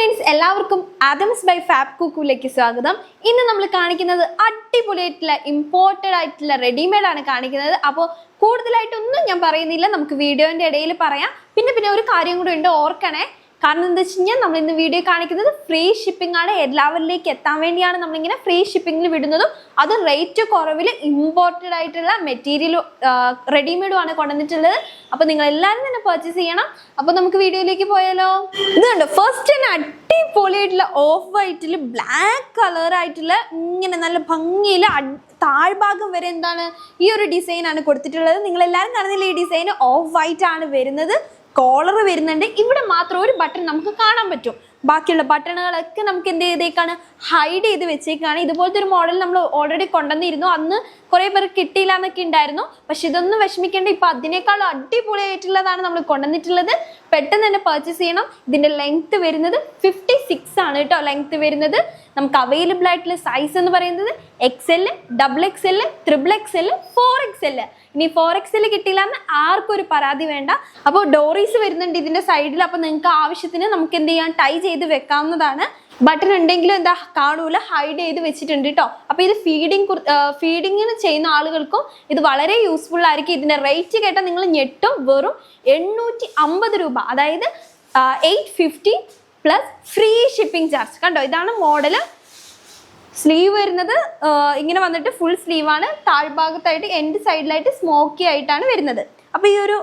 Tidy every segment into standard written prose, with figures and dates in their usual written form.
Friends, എല്ലാവർക്കും Adams by fab കുക്കുവിലേക്ക് സ്വാഗതം. ഇന്ന് നമ്മൾ കാണിക്കുന്നത് അടിപൊളിയായിട്ടുള്ള ഇമ്പോർട്ടഡ് ആയിട്ടുള്ള റെഡിമെയ്ഡ് ആണ് കാണിക്കുന്നത്. അപ്പോൾ കൂടുതലായിട്ടൊന്നും ഞാൻ പറയുന്നില്ല, നമുക്ക് വീഡിയോന്റെ ഇടയിൽ പറയാം. പിന്നെ ഒരു കാര്യം കൂടെ ഉണ്ട്, ഓർക്കണേ. കാരണം എന്താ വെച്ച് കഴിഞ്ഞാൽ നമ്മൾ ഇന്ന് വീഡിയോ കാണിക്കുന്നത് ഫ്രീ ഷിപ്പിംഗ് ആണ്. എല്ലാവരിലേക്ക് എത്താൻ വേണ്ടിയാണ് നമ്മളിങ്ങനെ ഫ്രീ ഷിപ്പിംഗിൽ വിടുന്നതും അത് റേറ്റ് കുറവിൽ ഇമ്പോർട്ടഡ് ആയിട്ടുള്ള മെറ്റീരിയൽ റെഡിമെയ്ഡും ആണ് കൊണ്ടുവന്നിട്ടുള്ളത്. അപ്പോൾ നിങ്ങൾ എല്ലാവരും തന്നെ പർച്ചേസ് ചെയ്യണം. അപ്പോൾ നമുക്ക് വീഡിയോയിലേക്ക് പോയാലോ. ഇത് കണ്ടോ, ഫസ്റ്റ് തന്നെ അടിപൊളിയായിട്ടുള്ള ഓഫ് വൈറ്റിൽ ബ്ലാക്ക് കളർ ആയിട്ടുള്ള ഇങ്ങനെ നല്ല ഭംഗിയിൽ താഴ്ഭാഗം വരെ എന്താണ് ഈ ഒരു ഡിസൈൻ ആണ് കൊടുത്തിട്ടുള്ളത്. നിങ്ങൾ എല്ലാവരും കാണുന്നില്ല, ഈ ഡിസൈൻ ഓഫ് വൈറ്റ് ആണ് വരുന്നത്. കോളർ വരുന്നുണ്ട്. ഇവിടെ മാത്രം ഒരു ബട്ടൺ നമുക്ക് കാണാൻ പറ്റും. ബാക്കിയുള്ള ബട്ടണുകളൊക്കെ നമുക്ക് എന്ത് ചെയ്തേക്കാണ്, ഹൈഡ് ചെയ്ത് വെച്ചേക്കാണ്. ഇതുപോലത്തെ ഒരു മോഡൽ നമ്മൾ ഓൾറെഡി കൊണ്ടുവന്നിരുന്നു. അന്ന് കുറേ പേർക്ക് കിട്ടിയില്ല എന്നൊക്കെ ഉണ്ടായിരുന്നു. പക്ഷെ ഇതൊന്നും വിഷമിക്കേണ്ട, ഇപ്പൊ അതിനേക്കാൾ അടിപൊളിയായിട്ടുള്ളതാണ് നമ്മൾ കൊണ്ടുവന്നിട്ടുള്ളത്. പെട്ടെന്ന് തന്നെ പർച്ചേസ് ചെയ്യണം. ഇതിന്റെ ലെങ്ത് വരുന്നത് 56 ആണ് കേട്ടോ. ലെങ്ത് വരുന്നത് നമുക്ക് അവൈലബിൾ ആയിട്ടുള്ള സൈസ് എന്ന് പറയുന്നത് XL, XXL, XXL, 4XL. ഇനി 4XL കിട്ടിയില്ല എന്ന് ആർക്കും ഒരു പരാതി വേണ്ട. അപ്പോൾ ഡോറീസ് വരുന്നുണ്ട് ഇതിന്റെ സൈഡിൽ. അപ്പോൾ നിങ്ങൾക്ക് ആവശ്യത്തിന് നമുക്ക് എന്ത് ചെയ്യാം, ടൈ ചെയ്ത് വെക്കാവുന്നതാണ്. ബട്ടൺ ഉണ്ടെങ്കിലും എന്താ കാണൂല, ഹൈഡ് ചെയ്ത് വെച്ചിട്ടുണ്ട് കേട്ടോ. അപ്പോൾ ഇത് ഫീഡിങ്ങിന് ചെയ്യുന്ന ആളുകൾക്കും ഇത് വളരെ യൂസ്ഫുൾ ആയിരിക്കും. ഇതിന്റെ റേറ്റ് കേട്ടാൽ നിങ്ങൾ ഞെട്ടും. വെറും 850 രൂപ, അതായത് 850 പ്ലസ് ഫ്രീ ഷിപ്പിംഗ് ചാർജ്. കണ്ടോ, ഇതാണ് മോഡല്. സ്ലീവ് വരുന്നത് ഇങ്ങനെ വന്നിട്ട് ഫുൾ സ്ലീവ് ആണ്. താഴ്ഭാഗത്തായിട്ട് എൻഡ് സൈഡിലായിട്ട് സ്മോക്കി ആയിട്ടാണ് വരുന്നത്. അപ്പോൾ ഈ ഒരു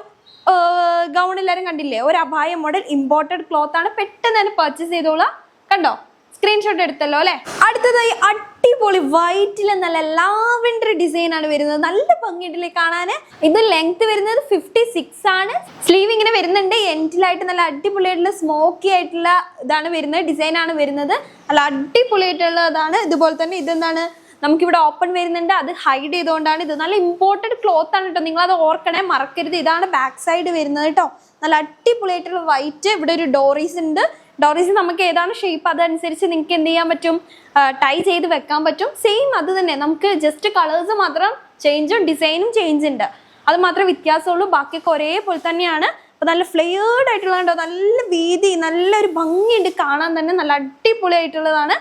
ഗൗൺ എല്ലാവരും കണ്ടില്ലേ, ഒരു അബായ മോഡൽ ഇമ്പോർട്ടഡ് ക്ലോത്ത് ആണ്. പെട്ടെന്ന് തന്നെ പർച്ചേസ് ചെയ്തോളാം. കണ്ടോ, സ്ക്രീൻഷോട്ട് എടുത്തല്ലോ അല്ലേ. അടുത്തതായി അടിപൊളി വൈറ്റിൽ നല്ല ലാവൻഡർ ഡിസൈൻ ആണ് വരുന്നത്. നല്ല ഭംഗിയിട്ടില്ലേ കാണാൻ. ഇത് ലെങ്ത് വരുന്നത് 56 ആണ്. സ്ലീവ് ഇങ്ങനെ വരുന്നുണ്ട്. എൻഡിലായിട്ട് നല്ല അടിപൊളിയായിട്ടുള്ള സ്മോക്കി ആയിട്ടുള്ള ഇതാണ് വരുന്നത്, ഡിസൈൻ ആണ് വരുന്നത്. നല്ല അടിപൊളിയായിട്ടുള്ളതാണ്. ഇതുപോലെ തന്നെ ഇതെന്താണ്, നമുക്കിവിടെ ഓപ്പൺ വരുന്നുണ്ട്. അത് ഹൈഡ് ചെയ്തുകൊണ്ടാണ്. ഇത് നല്ല ഇമ്പോർട്ടഡ് ക്ലോത്ത് ആണ് കേട്ടോ. നിങ്ങളത് ഓർക്കണേ, മറക്കരുത്. ഇതാണ് ബാക്ക് സൈഡ് വരുന്നത് കേട്ടോ. നല്ല അടിപൊളിയായിട്ടുള്ള വൈറ്റ്. ഇവിടെ ഒരു ഡോറീസ് ഉണ്ട്. ഡോറീസ് നമുക്ക് ഏതാണ് ഷേപ്പ് അതനുസരിച്ച് നിങ്ങൾക്ക് എന്ത് ചെയ്യാൻ പറ്റും, ടൈ ചെയ്ത് വെക്കാൻ പറ്റും. സെയിം അത് തന്നെ, നമുക്ക് ജസ്റ്റ് കളേഴ്സ് മാത്രം ചേഞ്ചും ഡിസൈനും ചേഞ്ച് ഉണ്ട്. അത് മാത്രമേ വ്യത്യാസമുള്ളൂ. ബാക്കിയൊക്കെ ഒരേപോലെ തന്നെയാണ്. അപ്പോൾ നല്ല ഫ്ലെയർഡ് ആയിട്ടുള്ളതുണ്ടോ, നല്ല വീതി, നല്ലൊരു ഭംഗിയുണ്ട് കാണാൻ തന്നെ. നല്ല അടിപൊളിയായിട്ടുള്ളതാണ്.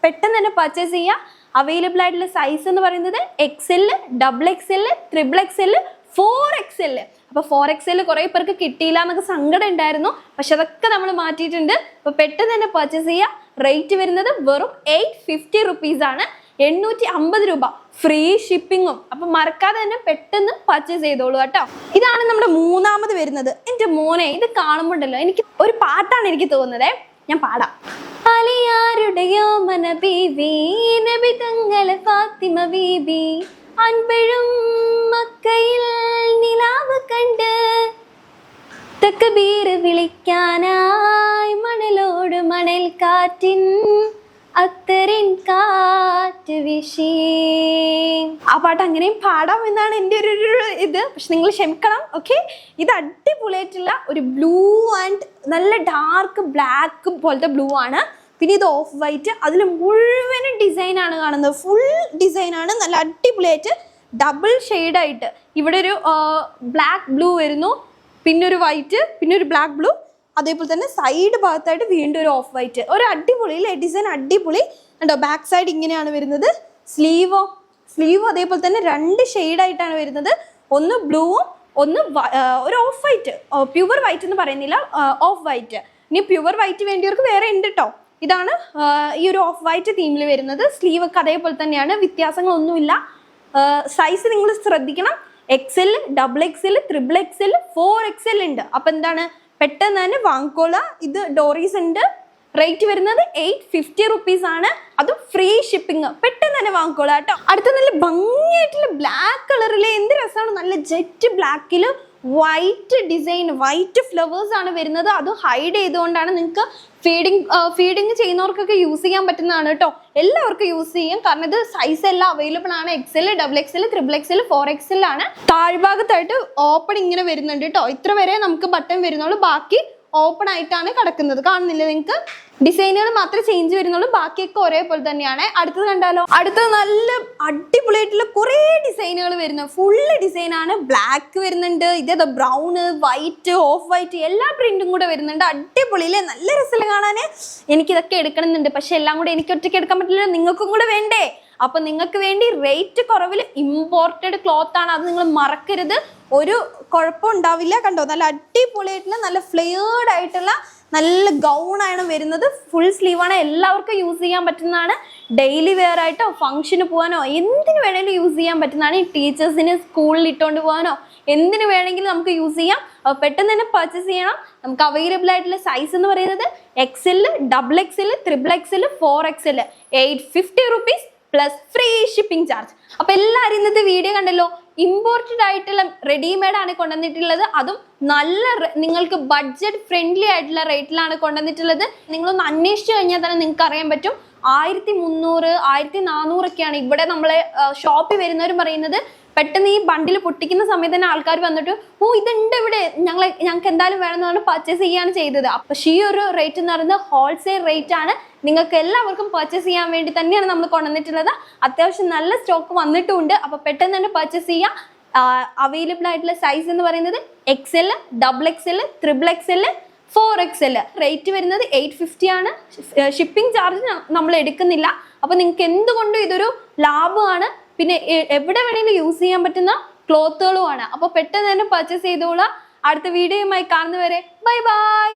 പെട്ടെന്ന് തന്നെ പർച്ചേസ് ചെയ്യുക. അവൈലബിൾ ആയിട്ടുള്ള സൈസ് എന്ന് പറയുന്നത് XL, XXL, XXL, 4XL. അപ്പോൾ 4XL കുറേ പേർക്ക് കിട്ടിയില്ല എന്നൊക്കെ സങ്കടം ഉണ്ടായിരുന്നു. പക്ഷെ അതൊക്കെ നമ്മൾ മാറ്റിയിട്ടുണ്ട്. അപ്പോൾ പെട്ടെന്ന് തന്നെ പർച്ചേസ് ചെയ്യുക. റേറ്റ് വരുന്നത് വെറും 850 റുപ്പീസ് ആണ്. 850 രൂപ ഫ്രീ ഷിപ്പിങ്ങും. അപ്പം മറക്കാതെ തന്നെ പെട്ടെന്ന് പർച്ചേസ് ചെയ്തോളൂ കേട്ടോ. ഇതാണ് നമ്മുടെ മൂന്നാമത് വരുന്നത്. എൻ്റെ മോനെ, ഇത് കാണുമ്പോണ്ടല്ലോ എനിക്ക് ഒരു പാട്ടാണ് എനിക്ക് തോന്നുന്നത്. ഞാൻ പാടാം. അലിയാരുടെയോ മന ബീബി, നബി തങ്ങളെ ഫാത്തിമ ബീബി, അൻപഴും മക്കയിൽ നിലാവ് കണ്ട് തക്ബീർ വിളിക്കാനായി മണലോട് മണൽ കാറ്റിൻ അത്തറിൻ കാറ്റ് വീശി. ആ പാട്ട് അങ്ങനെയും പാടാം എന്നാണ് എൻ്റെ ഒരു ഇത്. പക്ഷെ നിങ്ങൾ ക്ഷമിക്കണം, ഓക്കെ. ഇത് അടിപൊളിയായിട്ടുള്ള ഒരു ബ്ലൂ ആൻഡ് നല്ല ഡാർക്ക് ബ്ലാക്ക് പോലത്തെ ബ്ലൂ ആണ്. പിന്നെ ഇത് ഓഫ് വൈറ്റ്, അതിൽ മുഴുവനും ഡിസൈനാണ് കാണുന്നത്. ഫുൾ ഡിസൈനാണ്. നല്ല അടിപൊളിയായിട്ട് ഡബിൾ ഷെയ്ഡായിട്ട് ഇവിടെ ഒരു ബ്ലാക്ക് ബ്ലൂ വരുന്നു, പിന്നെ ഒരു വൈറ്റ്, പിന്നെ ഒരു ബ്ലാക്ക് ബ്ലൂ. അതേപോലെ തന്നെ സൈഡ് ഭാഗത്തായിട്ട് വീണ്ടും ഒരു ഓഫ് വൈറ്റ്. ഒരു അടിപൊളി അല്ലേ ഡിസൈൻ, അടിപൊളി. കണ്ടോ, ബാക്ക് സൈഡ് ഇങ്ങനെയാണ് വരുന്നത്. സ്ലീവും അതേപോലെ തന്നെ 2 ഷെയ്ഡായിട്ടാണ് വരുന്നത്. ഒന്ന് ബ്ലൂവും ഒന്ന് ഒരു ഓഫ് വൈറ്റ്. പ്യുവർ വൈറ്റ് എന്ന് പറയുന്നില്ല, ഓഫ് വൈറ്റ്. ഇനി പ്യുവർ വൈറ്റ് വേണ്ടിയവർക്ക് വേറെ ഉണ്ട് കേട്ടോ. ഇതാണ് ഈ ഒരു ഓഫ് വൈറ്റ് തീമിൽ വരുന്നത്. സ്ലീവ് ഒക്കെ അതേപോലെ തന്നെയാണ്, വ്യത്യാസങ്ങളൊന്നുമില്ല. സൈസ് നിങ്ങൾ ശ്രദ്ധിക്കണം. XL, XXL, XXL, 4XL ഉണ്ട്. അപ്പം എന്താണ്, പെട്ടെന്ന് തന്നെ വാങ്ങിക്കോളുക. ഇത് ഡോറീസ് ഉണ്ട്. റേറ്റ് വരുന്നത് 850 റുപ്പീസ് ആണ്. അതും ഫ്രീ ഷിപ്പിംഗ്. പെട്ടെന്ന് തന്നെ വാങ്ങിക്കോളുക കേട്ടോ. അടുത്ത നല്ല ഭംഗിയായിട്ടുള്ള ബ്ലാക്ക് കളറിലെ എന്ത് രസമാണ്. നല്ല ജെറ്റ് ബ്ലാക്കിൽ വൈറ്റ് ഡിസൈൻ, വൈറ്റ് ഫ്ലവേഴ്സ് ആണ് വരുന്നത്. അത് ഹൈഡ് ചെയ്തുകൊണ്ടാണ്. നിങ്ങൾക്ക് ഫീഡിങ് ചെയ്യുന്നവർക്കൊക്കെ യൂസ് ചെയ്യാൻ പറ്റുന്നതാണ് കേട്ടോ. എല്ലാവർക്കും യൂസ് ചെയ്യും. കാരണം ഇത് സൈസ് എല്ലാം അവൈലബിൾ ആണ്. XL, XXL, XXL, 4XL ആണ്. താഴ്ഭാഗത്തായിട്ട് ഓപ്പൺ ഇങ്ങനെ വരുന്നുണ്ട് കേട്ടോ. ഇത്ര വരെ നമുക്ക് ബട്ടൺ വരുന്നുള്ളൂ. ബാക്കി ഓപ്പൺ ആയിട്ടാണ് കിടക്കുന്നത്. കാണുന്നില്ല നിങ്ങൾക്ക്. ഡിസൈനുകൾ മാത്രമേ ചേഞ്ച് വരുന്നുള്ളൂ, ബാക്കിയൊക്കെ ഒരേപോലെ തന്നെയാണ്. അടുത്തത് കണ്ടാലോ? അടുത്തത് നല്ല അടിപൊളിയായിട്ടുള്ള കുറേ ഡിസൈനുകൾ വരുന്നത്, ഫുള്ള് ഡിസൈനാണ്. ബ്ലാക്ക് വരുന്നുണ്ട്, ഇതേതാ ബ്രൗണ്, വൈറ്റ്, ഓഫ് വൈറ്റ്, എല്ലാ പ്രിന്റും കൂടെ വരുന്നുണ്ട്. അടിപൊളിയില്ലേ, നല്ല രസമില്ല കാണാൻ. എനിക്കിതൊക്കെ എടുക്കണമെന്നുണ്ട്, പക്ഷെ എല്ലാം കൂടെ എനിക്ക് ഒറ്റയ്ക്ക് എടുക്കാൻ പറ്റില്ല, നിങ്ങൾക്കും കൂടെ വേണ്ടേ? അപ്പൊ നിങ്ങൾക്ക് വേണ്ടി റേറ്റ് കുറവിൽ ഇമ്പോർട്ടഡ് ക്ലോത്ത് ആണ്, അത് നിങ്ങൾ മറക്കരുത്. ഒരു കുഴപ്പം ഉണ്ടാവില്ല. കണ്ടോ, നല്ല അടിപൊളിയായിട്ടുള്ള നല്ല ഫ്ലെയർഡ് ആയിട്ടുള്ള നല്ല ഗൗണാണ് വരുന്നത്. ഫുൾ സ്ലീവാണ്, എല്ലാവർക്കും യൂസ് ചെയ്യാൻ പറ്റുന്നതാണ്. ഡെയിലി വെയർ ആയിട്ടോ ഫംഗ്ഷന് പോകാനോ എന്തിനു വേണമെങ്കിലും യൂസ് ചെയ്യാൻ പറ്റുന്നതാണ്. ഈ ടീച്ചേഴ്സിന് സ്കൂളിൽ ഇട്ടുകൊണ്ട് പോകാനോ എന്തിനു വേണമെങ്കിലും നമുക്ക് യൂസ് ചെയ്യാം. അപ്പോൾ പെട്ടെന്ന് തന്നെ പർച്ചേസ് ചെയ്യണം. നമുക്ക് അവൈലബിൾ ആയിട്ടുള്ള സൈസ് എന്ന് പറയുന്നത് XL, XXL, XXL, 4XL, 850 rupees plus free shipping charge. അപ്പൊ എല്ലാവരും ഇന്നത്തെ വീഡിയോ കണ്ടല്ലോ. ഇമ്പോർട്ടഡ് ആയിട്ടുള്ള റെഡിമെയ്ഡ് ആണ് കൊണ്ടുവന്നിട്ടുള്ളത്, അതും നല്ല നിങ്ങൾക്ക് ബഡ്ജറ്റ് ഫ്രണ്ട്ലി ആയിട്ടുള്ള റേറ്റിലാണ് കൊണ്ടുവന്നിട്ടുള്ളത്. നിങ്ങളൊന്ന് അന്വേഷിച്ചു കഴിഞ്ഞാൽ തന്നെ നിങ്ങൾക്ക് അറിയാൻ പറ്റും. 1300, 1400 ഇവിടെ നമ്മളെ ഷോപ്പിൽ വരുന്നവരും പറയുന്നത്. പെട്ടെന്ന് ഈ ബണ്ടിൽ പൊട്ടിക്കുന്ന സമയത്ത് തന്നെ ആൾക്കാർ വന്നിട്ട് ഇതുണ്ട് ഇവിടെ, ഞങ്ങൾക്ക് എന്തായാലും വേണമെന്നാണ് പർച്ചേസ് ചെയ്യാണ് ചെയ്തത്. പക്ഷേ ഈ ഒരു റേറ്റ് എന്ന് പറയുന്നത് ഹോൾസെയിൽ റേറ്റ് ആണ്. നിങ്ങൾക്ക് എല്ലാവർക്കും പർച്ചേസ് ചെയ്യാൻ വേണ്ടി തന്നെയാണ് നമ്മൾ കൊണ്ടുവന്നിട്ടുള്ളത്. അത്യാവശ്യം നല്ല സ്റ്റോക്ക് വന്നിട്ടുമുണ്ട്. അപ്പോൾ പെട്ടെന്ന് തന്നെ പർച്ചേസ് ചെയ്യാം. അവൈലബിൾ ആയിട്ടുള്ള സൈസ് എന്ന് പറയുന്നത് XL, XXL, XXL, 4XL. Rate വരുന്നത് 850 ആണ്. ഷിപ്പിംഗ് ചാർജ് നമ്മൾ എടുക്കുന്നില്ല. അപ്പോൾ നിങ്ങൾക്ക് എന്തുകൊണ്ടും ഇതൊരു ലാഭമാണ്. പിന്നെ എവിടെ വേണമെങ്കിലും യൂസ് ചെയ്യാൻ പറ്റുന്ന ക്ലോത്തുകളുമാണ്. അപ്പോൾ പെട്ടെന്ന് തന്നെ പർച്ചേസ് ചെയ്തോളാം. അടുത്ത വീഡിയോയുമായി കാണുന്നവരെ ബൈ ബൈ.